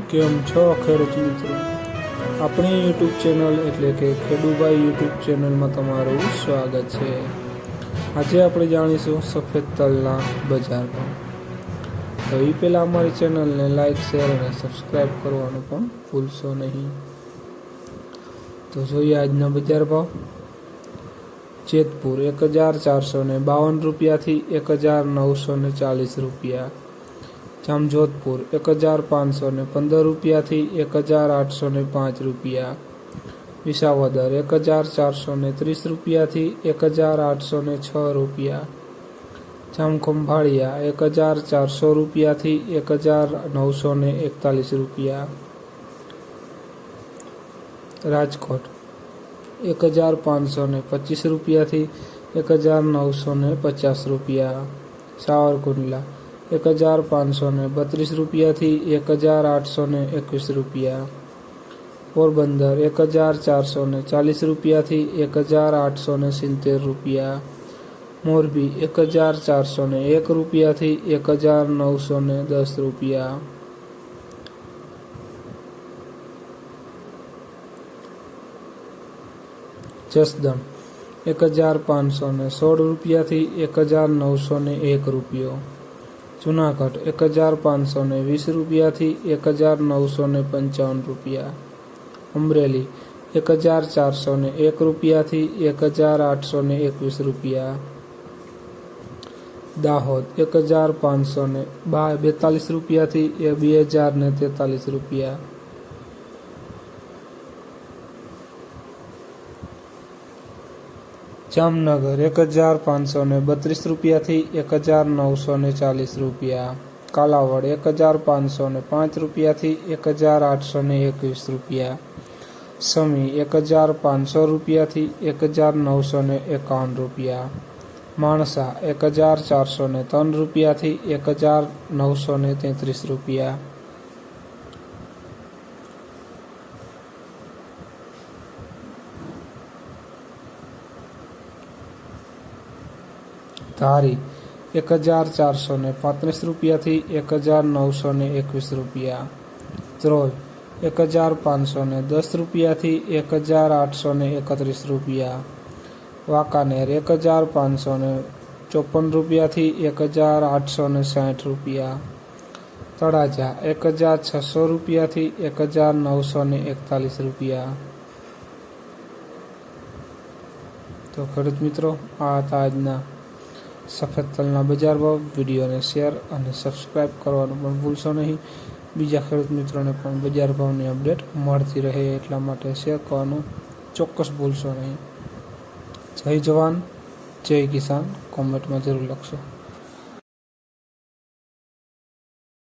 કેમ છો ખેડૂત મિત્રો? આપણી યુટ્યુબ ચેનલ એટલે કે ખેડૂભાઈ યુટ્યુબ ચેનલમાં તમારું સ્વાગત છે। આજે આપણે જાણીશું સફેદ તલના બજાર ભાવ। તો એ પહેલાં અમારી ચેનલને લાઇક, શેર અને સબસ્ક્રાઈબ કરવાનું પણ ભૂલશો નહીં। તો જોઈએ આજના બજાર ભાવ। જેતપુર 1452 રૂપિયાથી 1940 રૂપિયા। જામજોધપુર 1515 રૂપિયાથી 1805 રૂપિયા। વિસાવદર 1430 રૂપિયાથી 1806 રૂપિયા। જામખંભાળિયા 1400 રૂપિયાથી 1941 રૂપિયા। રાજકોટ 1525 રૂપિયાથી 1950 રૂપિયા। સાવરકુંડલા 1532 રૂપિયાથી 1821 રૂપિયા। પોરબંદર 1440 રૂપિયાથી 1870 રૂપિયા। મોરબી 1401 રૂપિયાથી 1910 રૂપિયા। જસદણ 1516 રૂપિયાથી 1901 રૂપિયો। જુનાગઢ 1520 રૂપિયાથી 1955 રૂપિયા। અમરેલી 1401 રૂપિયાથી 1821 રૂપિયા। દાહોદ 1542 રૂપિયાથી 2043 રૂપિયા। જામનગર 1532 રૂપિયાથી 1940 રૂપિયા। કાલાવડ 1505 રૂપિયાથી 1821 રૂપિયા। સમી 1500 રૂપિયાથી 1951 રૂપિયા। માણસા 1403 રૂપિયાથી 1933 રૂપિયા। ધારી 1435 રૂપિયાથી 1921 રૂપિયા। ત્રોલ 1510 રૂપિયાથી 1831 રૂપિયા। વાંકાનેર 1554 રૂપિયાથી 1860 રૂપિયા। તળાજા 1600 રૂપિયાથી 1941 રૂપિયા। તો ખેડૂત મિત્રો, આ હતા આજના સફેદ તલના બજાર ભાવ। વિડીયોને શેર અને સબસ્ક્રાઈબ કરવાનું પણ ભૂલશો નહીં। બીજા ખેડૂત મિત્રોને પણ બજાર ભાવની અપડેટ મળતી રહે એટલા માટે શેર કરવાનું ચોક્કસ ભૂલશો નહીં। જય જવાન, જય કિસાન કોમેન્ટમાં જરૂર લખશો।